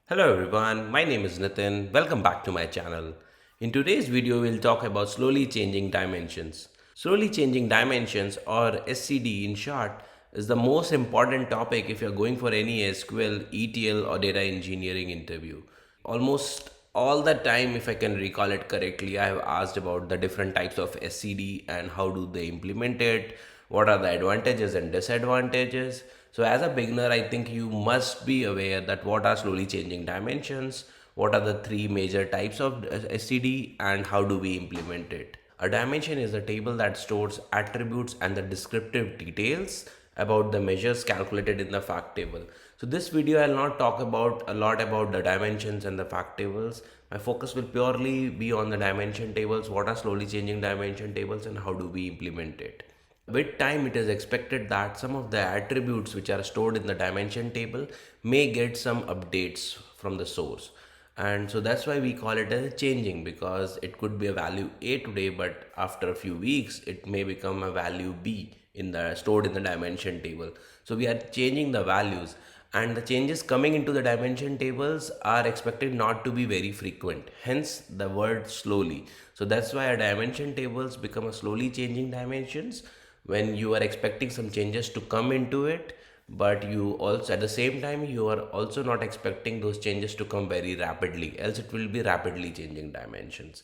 Hello everyone, my name is Nitin. Welcome back to my channel. In today's video, we'll talk about slowly changing dimensions. Slowly changing dimensions, or SCD in short, is the most important topic if you're going for any SQL, ETL, or data engineering interview. Almost all the time, if I can recall it correctly, I have asked about the different types of SCD and how do they implement it, what are the advantages and disadvantages. So as a beginner, I think you must be aware that what are slowly changing dimensions, what are the three major types of SCD, and how do we implement it. A dimension is a table that stores attributes and the descriptive details about the measures calculated in the fact table. So this video I'll not talk about a lot about the dimensions and the fact tables. My focus will purely be on the dimension tables, what are slowly changing dimension tables and how do we implement it. With time, it is expected that some of the attributes which are stored in the dimension table may get some updates from the source. And so that's why we call it as changing, because it could be a value A today, but after a few weeks, it may become a value B in the stored in the dimension table. So we are changing the values, and the changes coming into the dimension tables are expected not to be very frequent, hence the word slowly. So that's why our dimension tables become a slowly changing dimensions when you are expecting some changes to come into it, but you also at the same time you are also not expecting those changes to come very rapidly, else it will be rapidly changing dimensions.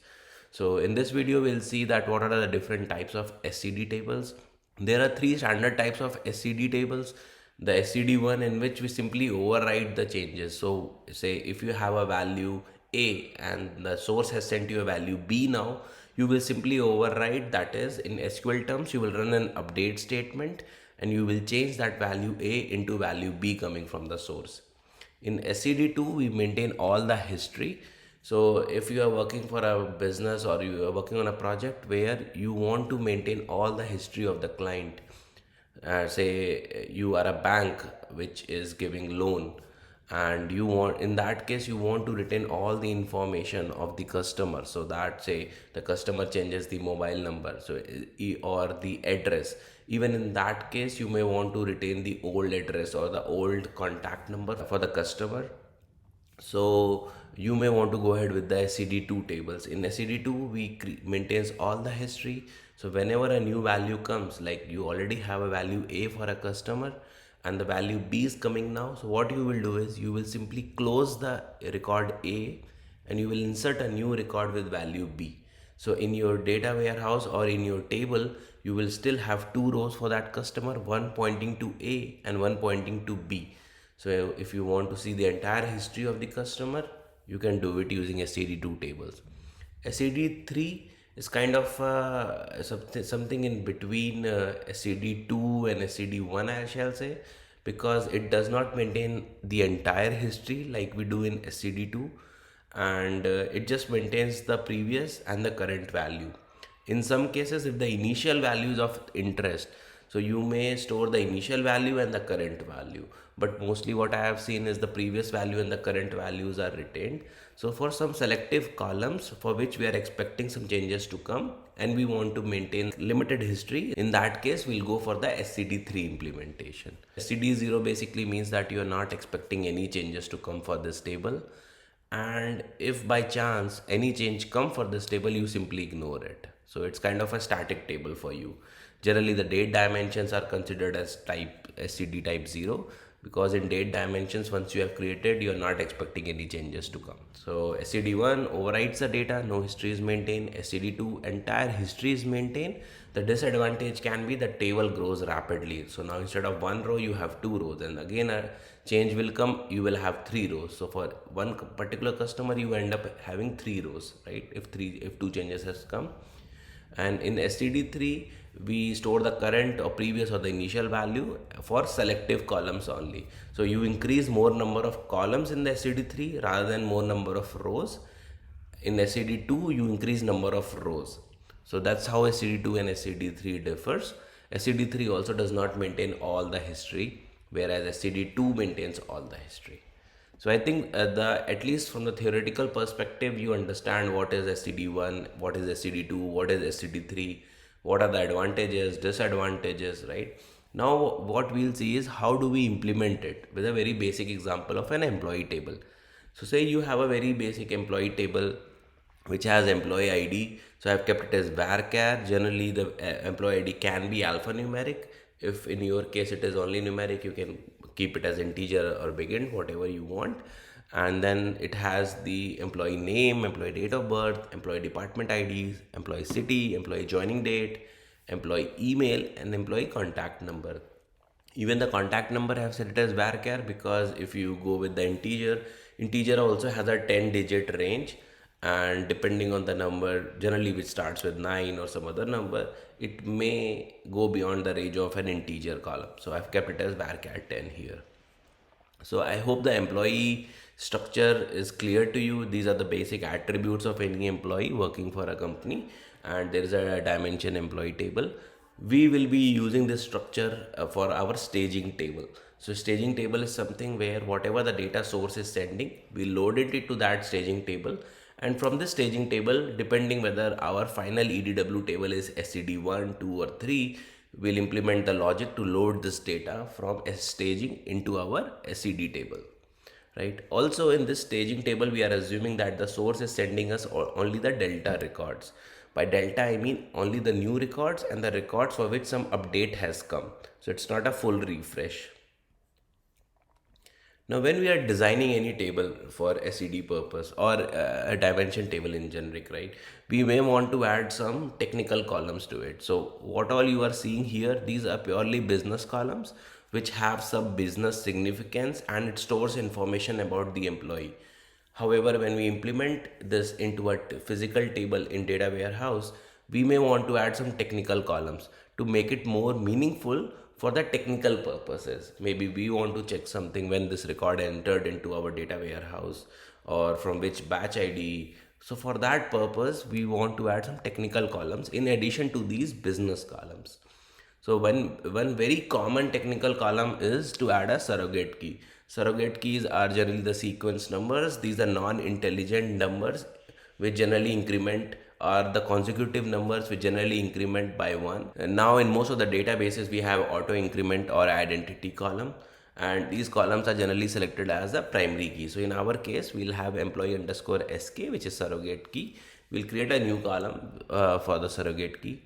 So in this video we'll see that what are the different types of SCD tables. There are three standard types of SCD tables. The SCD one, in which we simply override the changes. So say if you have a value A and the source has sent you a value B now, you will simply override, that is in SQL terms you will run an update statement and you will change that value A into value B coming from the source. In SCD2 we maintain all the history. So if you are working for a business or you are working on a project where you want to maintain all the history of the client, say you are a bank which is giving loan, and you want, in that case you want to retain all the information of the customer, so that say the customer changes the mobile number, so or the address, even in that case you may want to retain the old address or the old contact number for the customer. So you may want to go ahead with the SCD2 tables. In SCD2 we maintains all the history. So whenever a new value comes, like you already have a value A for a customer and the value B is coming now, so what you will do is you will simply close the record A and you will insert a new record with value B. So in your data warehouse or in your table, you will still have two rows for that customer, one pointing to A and one pointing to B. So if you want to see the entire history of the customer, you can do it using SCD2 tables. SCD3 is kind of something in between SCD2 and SCD1, I shall say, because it does not maintain the entire history like we do in SCD2, and it just maintains the previous and the current value. In some cases, if the initial values of interest, so you may store the initial value and the current value, but mostly what I have seen is the previous value and the current values are retained. So for some selective columns for which we are expecting some changes to come and we want to maintain limited history, in that case we'll go for the SCD3 implementation. SCD0 basically means that you are not expecting any changes to come for this table, and if by chance any change come for this table, you simply ignore it. So it's kind of a static table for you. Generally the date dimensions are considered as type SCD type 0, because in date dimensions once you have created, you are not expecting any changes to come. So SCD1 overrides the data, no history is maintained. SCD2 entire history is maintained. The disadvantage can be the table grows rapidly. So now instead of one row you have two rows, and again a change will come, you will have three rows. So for one particular customer you end up having three rows, right, if two changes has come. And in SCD3 we store the current or previous or the initial value for selective columns only. So you increase more number of columns in the SCD3 rather than more number of rows. In SCD2 you increase number of rows. So that's how SCD2 and SCD3 differs. SCD3 also does not maintain all the history, whereas SCD2 maintains all the history. So I think at least from the theoretical perspective, you understand what is SCD1, what is SCD2, what is SCD3, what are the advantages, disadvantages, right? Now what we'll see is how do we implement it with a very basic example of an employee table. So say you have a very basic employee table which has employee ID. So I've kept it as varchar. Generally, the employee ID can be alphanumeric. If in your case it is only numeric, you can keep it as integer or big int, whatever you want. And then it has the employee name, employee date of birth, employee department IDs, employee city, employee joining date, employee email, and employee contact number. Even the contact number I have set it as varchar, because if you go with the integer also has a 10 digit range, and depending on the number, generally which starts with 9 or some other number, it may go beyond the range of an integer column. So I've kept it as varchar 10 here. So I hope the employee structure is clear to you. These are the basic attributes of any employee working for a company, and there is a dimension employee table. We will be using this structure for our staging table. So staging table is something where whatever the data source is sending, we load it into that staging table, and from this staging table, depending whether our final EDW table is SCD-1, 2 or 3, we'll implement the logic to load this data from staging into our SCD table. Right. Also in this staging table, we are assuming that the source is sending us only the delta records. By delta, I mean only the new records and the records for which some update has come. So it's not a full refresh. Now, when we are designing any table for SCD purpose, or a dimension table in generic, right, we may want to add some technical columns to it. So what all you are seeing here, these are purely business columns which have some business significance, and it stores information about the employee. However, when we implement this into a physical table in data warehouse, we may want to add some technical columns to make it more meaningful for the technical purposes. Maybe we want to check something when this record entered into our data warehouse, or from which batch ID. So for that purpose, we want to add some technical columns in addition to these business columns. So one very common technical column is to add a surrogate key. Surrogate keys are generally the sequence numbers. These are non-intelligent numbers which generally increment, are the consecutive numbers which generally increment by 1. And now in most of the databases, we have auto increment or identity column, and these columns are generally selected as the primary key. So in our case, we'll have employee underscore sk, which is surrogate key. We'll create a new column for the surrogate key.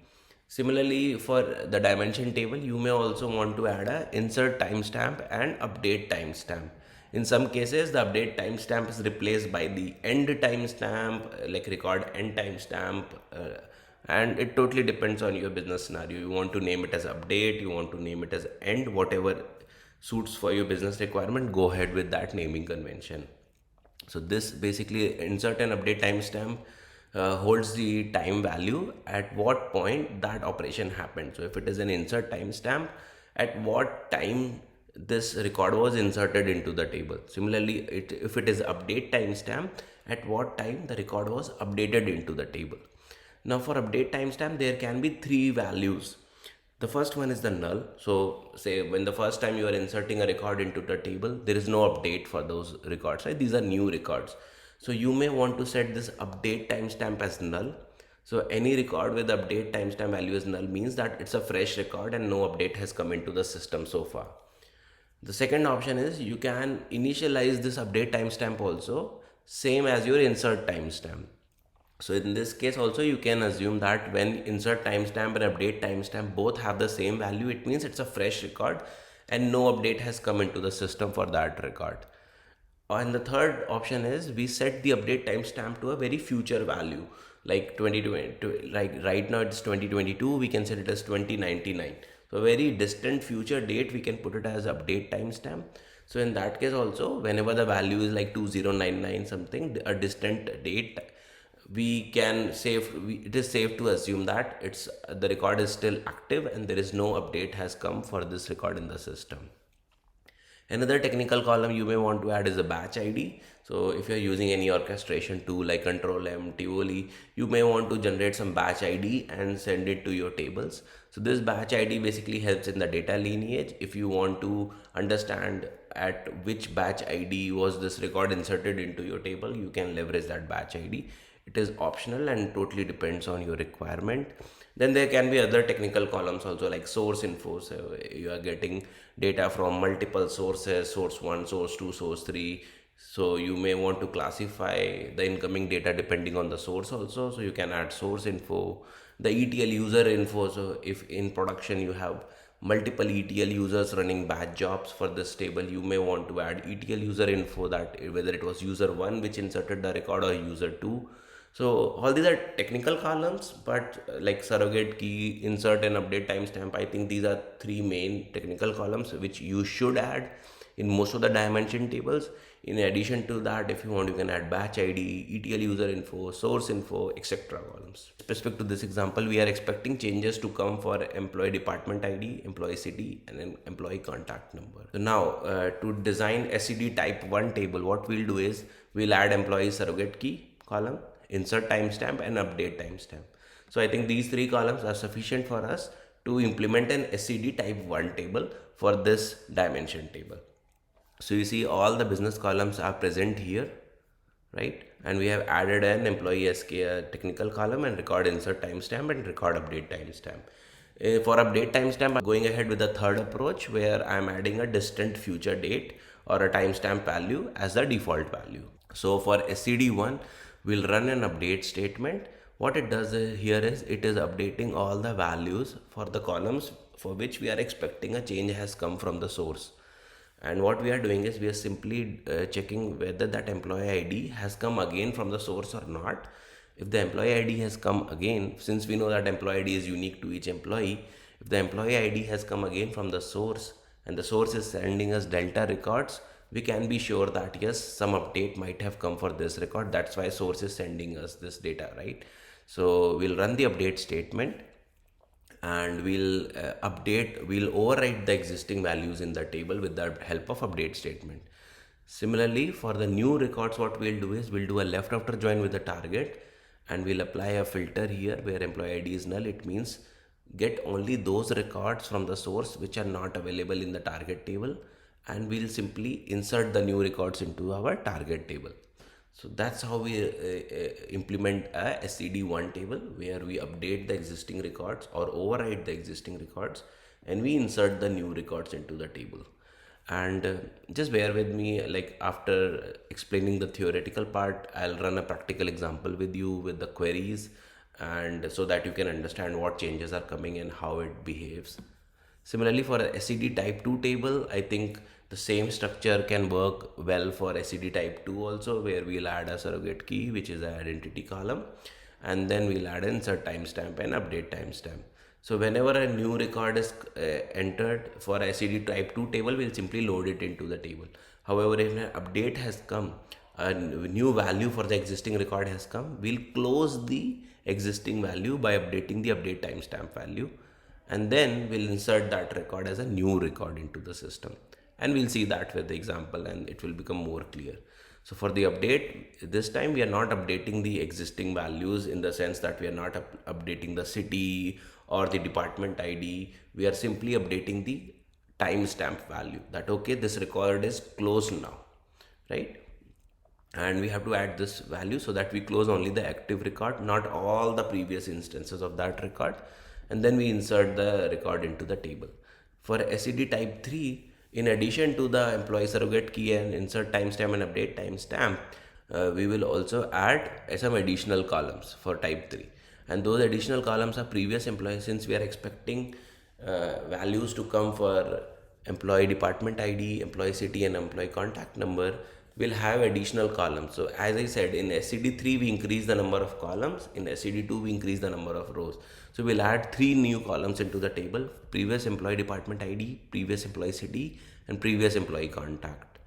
Similarly, for the dimension table, you may also want to add a insert timestamp and update timestamp. In some cases, the update timestamp is replaced by the end timestamp, like record end timestamp, and it totally depends on your business scenario. You want to name it as update, you want to name it as end, whatever suits for your business requirement, go ahead with that naming convention. So this basically insert and update timestamp holds the time value at what point that operation happened. So if it is an insert timestamp, at what time this record was inserted into the table. Similarly, if it is update timestamp, at what time the record was updated into the table. Now for update timestamp, there can be 3 values. The first one is the null. So say when the first time you are inserting a record into the table, there is no update for those records, right? These are new records. So you may want to set this update timestamp as null. So any record with update timestamp value is null means that it's a fresh record and no update has come into the system so far. The second option is you can initialize this update timestamp also, same as your insert timestamp. So in this case also, you can assume that when insert timestamp and update timestamp both have the same value, it means it's a fresh record and no update has come into the system for that record. And the third option is we set the update timestamp to a very future value, like 2020, like right now it's 2022, we can set it as 2099. So a very distant future date, we can put it as update timestamp. So in that case also, whenever the value is like 2099 something, a distant date, we can it is safe to assume that the record is still active and there is no update has come for this record in the system. Another technical column you may want to add is a batch ID. So if you're using any orchestration tool like Control M, Tivoli, you may want to generate some batch ID and send it to your tables. So this batch ID basically helps in the data lineage. If you want to understand at which batch ID was this record inserted into your table, you can leverage that batch ID. It is optional and totally depends on your requirement. Then there can be other technical columns also, like source info. So you are getting data from multiple sources, source 1, source 2, source 3. So you may want to classify the incoming data depending on the source also. So you can add source info, the ETL user info. So if in production you have multiple ETL users running batch jobs for this table, you may want to add ETL user info, that whether it was user 1 which inserted the record or user 2. So all these are technical columns, but like surrogate key, insert and update timestamp, I think these are three main technical columns which you should add in most of the dimension tables. In addition to that, if you want, you can add batch ID, ETL user info, source info, etc. columns. Specific to this example, we are expecting changes to come for employee department ID, employee city, and an employee contact number. So now to design SCD type 1 table, what we'll do is we'll add employee surrogate key column, insert timestamp, and update timestamp. So I think these three columns are sufficient for us to implement an SCD type 1 table for this dimension table. So you see all the business columns are present here, right? And we have added an employee SK technical column and record insert timestamp and record update timestamp. For update timestamp, I'm going ahead with the third approach where I'm adding a distant future date or a timestamp value as the default value. So for SCD1, we'll run an update statement. What it does here is it is updating all the values for the columns for which we are expecting a change has come from the source. And what we are doing is we are simply checking whether that employee ID has come again from the source or not. If the employee ID has come again, since we know that employee ID is unique to each employee, if the employee ID has come again from the source and the source is sending us delta records, we can be sure that yes, some update might have come for this record. That's why source is sending us this data, right? So we'll run the update statement and we'll overwrite the existing values in the table with the help of update statement. Similarly, for the new records, what we'll do is we'll do a left after join with the target and we'll apply a filter here where employee ID is null. It means get only those records from the source which are not available in the target table, and we'll simply insert the new records into our target table. So that's how we implement a SCD1 table where we update the existing records or override the existing records and we insert the new records into the table. And just bear with me, like after explaining the theoretical part, I'll run a practical example with you with the queries, and so that you can understand what changes are coming and how it behaves. Similarly, for a SCD type 2 table, I think the same structure can work well for SCD type 2 also, where we'll add a surrogate key, which is an identity column, and then we'll add insert timestamp and update timestamp. So whenever a new record is entered for a SCD type 2 table, we'll simply load it into the table. However, if an update has come, a new value for the existing record has come, we'll close the existing value by updating the update timestamp value, and then we'll insert that record as a new record into the system. And we'll see that with the example and it will become more clear. So for the update, this time we are not updating the existing values in the sense that we are not updating the city or the department ID. We are simply updating the timestamp value that okay, this record is closed now, right? And we have to add this value so that we close only the active record, not all the previous instances of that record. And then we insert the record into the table. For SCD type 3, in addition to the employee surrogate key and insert timestamp and update timestamp, we will also add some additional columns for type 3. And those additional columns are previous employees, since we are expecting values to come for employee department ID, employee city, and employee contact number. We'll have additional columns. So as I said, in SCD3 we increase the number of columns, in SCD2 we increase the number of rows. So we'll add 3 new columns into the table: previous employee department ID, previous employee city, and previous employee contact.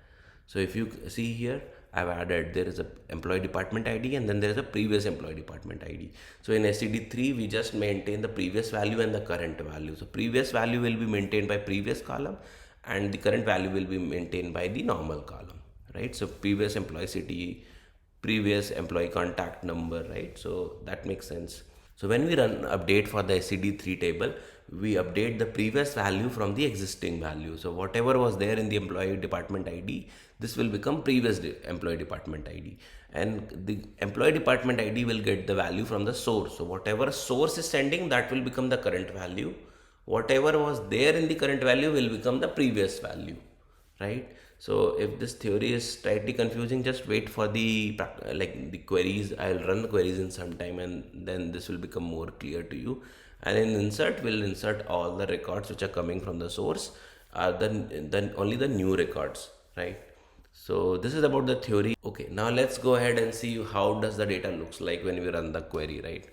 So if you see here, I've added, there is a employee department ID and then there is a previous employee department ID. So in SCD3 we just maintain the previous value and the current value. So previous value will be maintained by previous column and the current value will be maintained by the normal column, right? So previous employee city, previous employee contact number, right? So that makes sense. So when we run update for the SCD3 table, we update the previous value from the existing value. So whatever was there in the employee department ID, this will become previous employee department ID, and the employee department ID will get the value from the source. So whatever source is sending, that will become the current value. Whatever was there in the current value will become the previous value, right? So if this theory is slightly confusing, just wait for the like the queries. I'll run the queries in some time, and then this will become more clear to you. And in insert, we'll insert all the records which are coming from the source, then only the new records, right? So this is about the theory. Okay, now let's go ahead and see how does the data looks like when we run the query, right?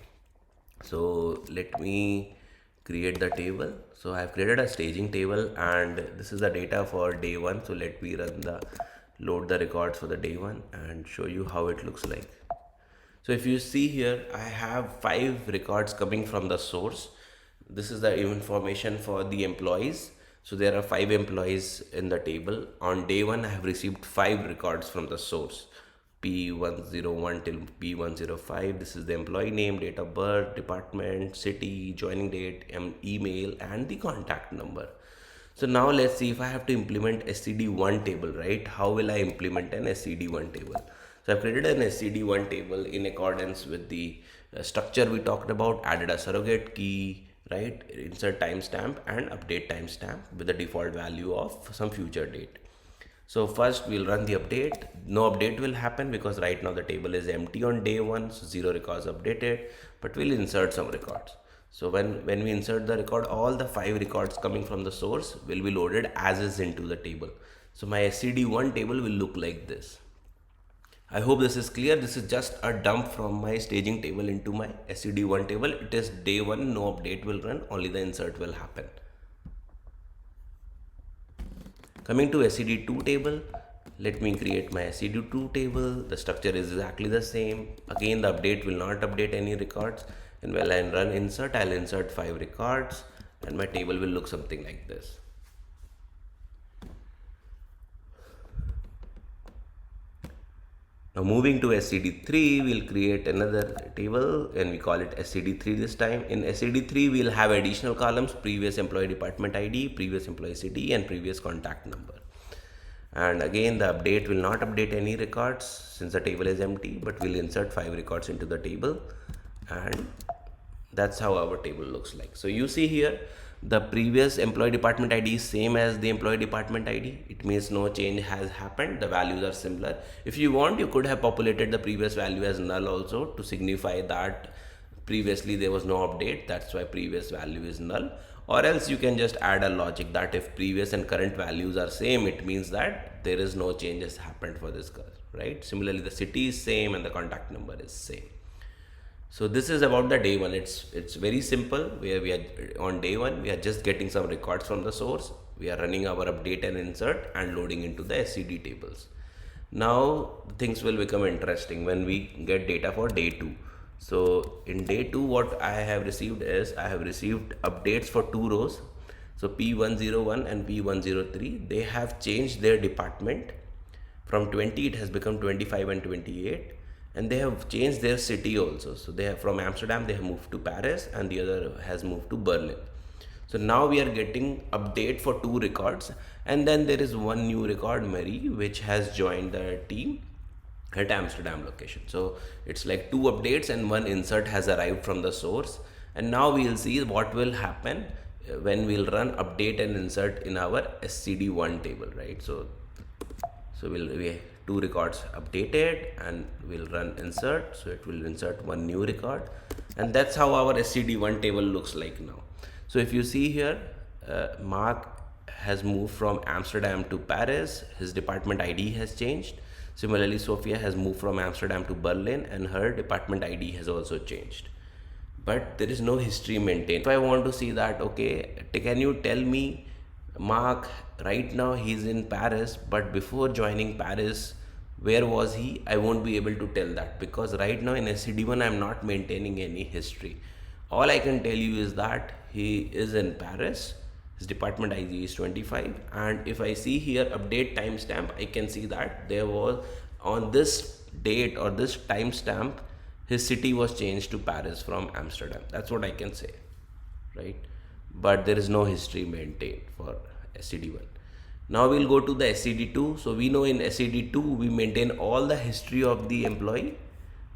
So let me create the table. So I have created a staging table, and this is the data for day one. So let me load the records for the day one and show you how it looks like. So if you see here, I have 5 records coming from the source. This is the information for the employees. So there are 5 employees in the table. On day 1, I have received 5 records from the source. P101 till P105. This is the employee name, date of birth, department, city, joining date, email, and the contact number. So now let's see if I have to implement SCD1 table, right? How will I implement an SCD1 table? So I've created an SCD1 table in accordance with the structure we talked about, added a surrogate key, right? Insert timestamp and update timestamp with the default value of some future date. So first we'll run the update. No update will happen because right now the table is empty on day 1, so 0 records updated, but we'll insert some records. So when we insert the record, all the 5 records coming from the source will be loaded as is into the table. So my SCD1 table will look like this. I hope this is clear. This is just a dump from my staging table into my SCD1 table. It is day 1, no update will run, only the insert will happen. Coming to SCD2 table, let me create my SCD2 table. The structure is exactly the same. Again, the update will not update any records. And when I run insert, I'll insert 5 records and my table will look something like this. Now moving to SCD3, we'll create another table and we call it SCD3 this time. In SCD3, we'll have additional columns: previous employee department ID, previous employee city, and previous contact number. And again, the update will not update any records since the table is empty, but we'll insert 5 records into the table, and that's how our table looks like. So you see here, the previous employee department ID is same as the employee department ID. It means no change has happened. The values are similar. If you want, you could have populated the previous value as null also to signify that previously there was no update. That's why previous value is null. Or else you can just add a logic that if previous and current values are same, it means that there is no change has happened for this girl, right? Similarly, the city is same and the contact number is same. So this is about the day 1. It's very simple. Where we are on day 1, we are just getting some records from the source. We are running our update and insert and loading into the SCD tables. Now things will become interesting when we get data for day 2. So in day 2, what I have received is I have received updates for 2 rows. So P101 and P103, they have changed their department. From 20, it has become 25 and 28. And they have changed their city also. So they have, from Amsterdam, they have moved to Paris, and the other has moved to Berlin. So now we are getting update for 2 records, and then there is one new record, Mary, which has joined the team at Amsterdam location. So it's like 2 updates and 1 insert has arrived from the source. And now we'll see what will happen when we'll run update and insert in our SCD1 table, right? So we 2 records updated and we'll run insert. So it will insert 1 new record, and that's how our SCD1 table looks like now. So if you see here, Mark has moved from Amsterdam to Paris. His department ID has changed. Similarly, Sophia has moved from Amsterdam to Berlin and her department ID has also changed. But there is no history maintained. If I want to see that, okay, can you tell me, Mark, right now he's in Paris, but before joining Paris, where was he? I won't be able to tell that because right now in SCD1 I'm not maintaining any history. All I can tell you is that he is in Paris, his department ID is 25, and if I see here update timestamp, I can see that there was on this date or this timestamp his city was changed to Paris from Amsterdam. That's what I can say, right? But there is no history maintained for SCD1. Now we'll go to the SCD2. So we know in SCD2 we maintain all the history of the employee,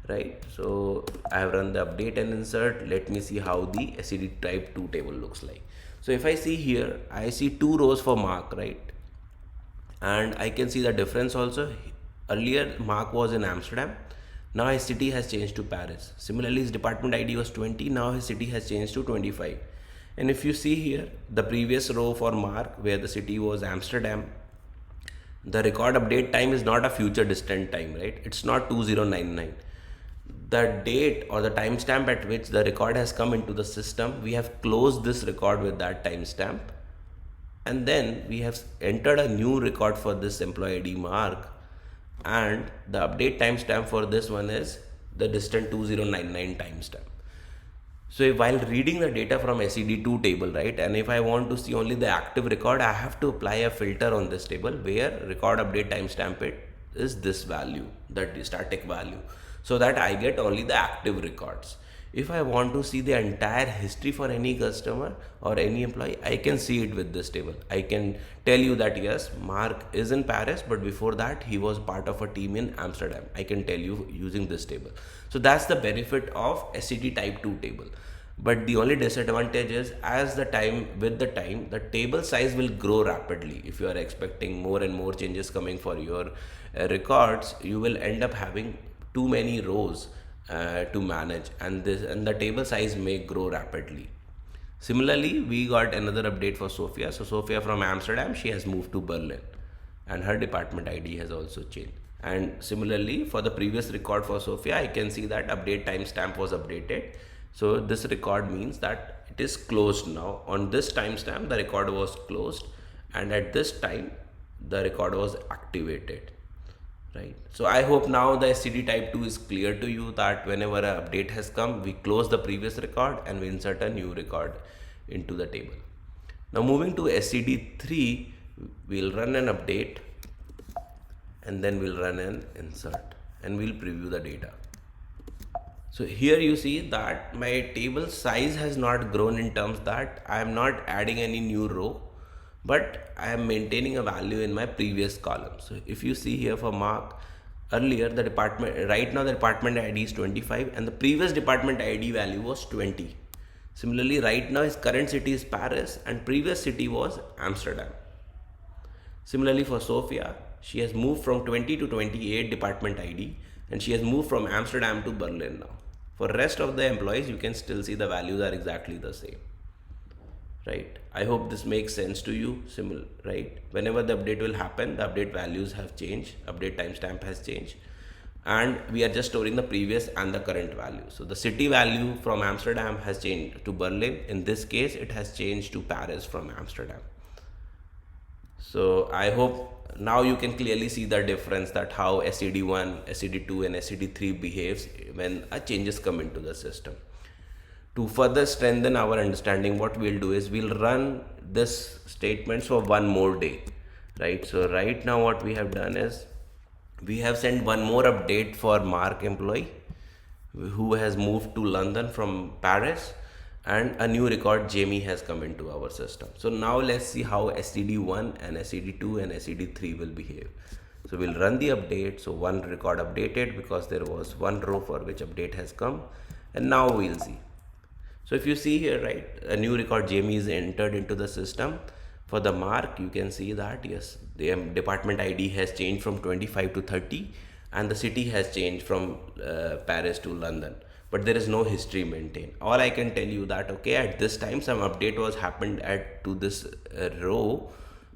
right? So I have run the update and insert. Let me see how the SCD type 2 table looks like. So if I see here, I see 2 rows for Mark, right? and I can see the difference also. Earlier Mark was in Amsterdam, now his city has changed to Paris. Similarly, his department ID was 20, now his city has changed to 25. And if you see here, the previous row for Mark where the city was Amsterdam, the record update time is not a future distant time, right? It's not 2099. The date or the timestamp at which the record has come into the system, we have closed this record with that timestamp, and then we have entered a new record for this employee ID Mark, and the update timestamp for this one is the distant 2099 timestamp. So while reading the data from SCD-2 table, right, and if I want to see only the active record, I have to apply a filter on this table where record update timestamp it is this value, that static value, so that I get only the active records. If I want to see the entire history for any customer or any employee, I can see it with this table. I can tell you that yes, Mark is in Paris, but before that he was part of a team in Amsterdam. I can tell you using this table. So that's the benefit of SCD type 2 table. But the only disadvantage is, as the time with the time, the table size will grow rapidly. If you are expecting more and more changes coming for your records, you will end up having too many rows to manage, and the table size may grow rapidly. Similarly, we got another update for Sophia. So Sophia from Amsterdam, she has moved to Berlin, and her department ID has also changed. And similarly, for the previous record for Sophia, I can see that update timestamp was updated. So this record means that it is closed now. On this timestamp, the record was closed, and at this time, the record was activated. Right. So I hope now the SCD type 2 is clear to you, that whenever an update has come, we close the previous record and we insert a new record into the table. Now moving to SCD-3, we'll run an update and then we'll run an insert and we'll preview the data. So here you see that my table size has not grown, in terms that I am not adding any new row, but I am maintaining a value in my previous column. So if you see here for Mark, earlier the department, right now the department ID is 25 and the previous department ID value was 20. Similarly, right now his current city is Paris and previous city was Amsterdam. Similarly for Sophia, she has moved from 20 to 28 department ID and she has moved from Amsterdam to Berlin now. For rest of the employees, you can still see the values are exactly the same. Right. I hope this makes sense to you. Similar, right? Whenever the update will happen, the update values have changed, update timestamp has changed, and we are just storing the previous and the current value. So the city value from Amsterdam has changed to Berlin. In this case, it has changed to Paris from Amsterdam. So I hope now you can clearly see the difference, that how SCD1, SCD2 and SCD3 behaves when changes come into the system. To further strengthen our understanding, what we'll do is we'll run this statements for one more day, right? So right now what we have done is we have sent one more update for Mark employee who has moved to London from Paris, and a new record Jamie has come into our system. So now let's see how SCD1 and SCD2 and SCD3 will behave. So we'll run the update. So one record updated because there was one row for which update has come, and now we'll see. So if you see here, right, a new record Jamie is entered into the system. For the Mark, you can see that yes, the department ID has changed from 25 to 30 and the city has changed from Paris to London, but there is no history maintained. All I can tell you that okay, at this time some update was happened to this row,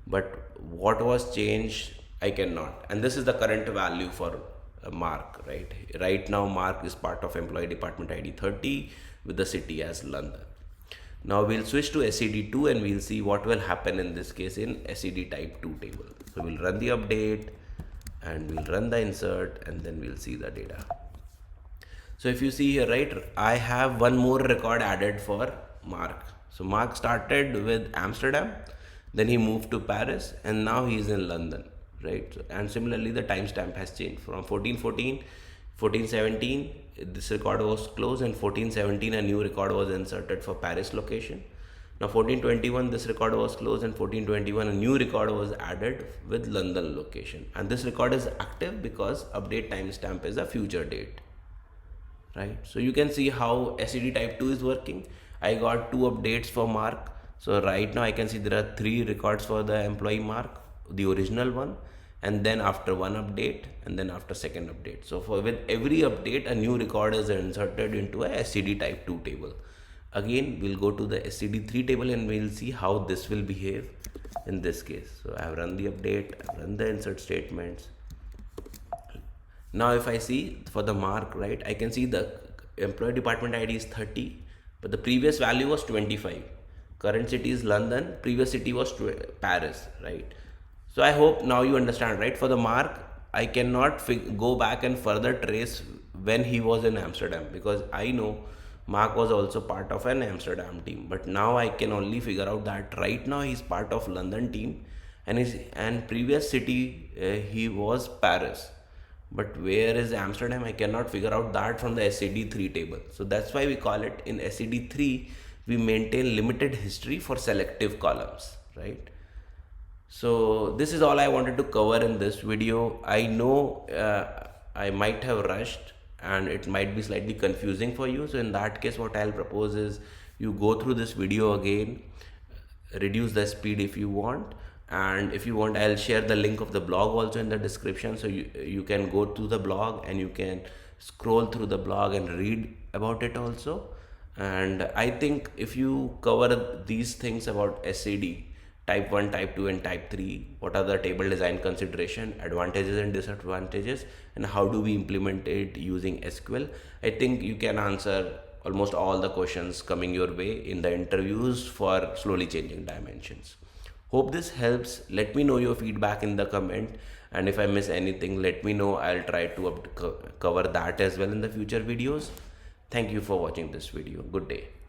but what was changed I cannot. And this is the current value for Mark, right? Right now Mark is part of employee department ID 30 with the city as London. Now we'll switch to SCD2 and we'll see what will happen in this case in SCD type 2 table. So we'll run the update and we'll run the insert and then we'll see the data. So if you see here, right, I have one more record added for Mark. So Mark started with Amsterdam, then he moved to Paris and now he is in London, right? And similarly the timestamp has changed from 1414, 1417 this record was closed, and 1417 a new record was inserted for Paris location. Now 1421 this record was closed and 1421 a new record was added with London location, and this record is active because update timestamp is a future date, right? So you can see how SCD type 2 is working. I got two updates for Mark. So right now I can see there are three records for the employee Mark, the original one, and then after one update, and then after second update. So for with every update, a new record is inserted into a SCD type 2 table. Again, we'll go to the SCD-3 table and we'll see how this will behave in this case. So I have run the update, I've run the insert statements. Now if I see for the mark, right, I can see the employee department ID is 30, but the previous value was 25. Current city is London, previous city was Paris, right? So I hope now you understand, right? For the mark, I cannot go back and further trace when he was in Amsterdam, because I know Mark was also part of an Amsterdam team, but now I can only figure out that right now he's part of London team, and previous city he was Paris, but where is Amsterdam? I cannot figure out that from the SCD-3 table. So that's why we call it in SCD-3 we maintain limited history for selective columns, right? So this is all I wanted to cover in this video. I know I might have rushed and it might be slightly confusing for you. So in that case, what I'll propose is you go through this video again, reduce the speed if you want, and if you want, I'll share the link of the blog also in the description, so you can go to the blog and you can scroll through the blog and read about it also. And I think if you cover these things about SCD type 1, type 2 and type 3, what are the table design consideration, advantages and disadvantages, and how do we implement it using SQL, I think you can answer almost all the questions coming your way in the interviews for slowly changing dimensions. Hope this helps. Let me know your feedback in the comment, and if I miss anything, let me know. I'll try to cover that as well in the future videos. Thank you for watching this video. Good day.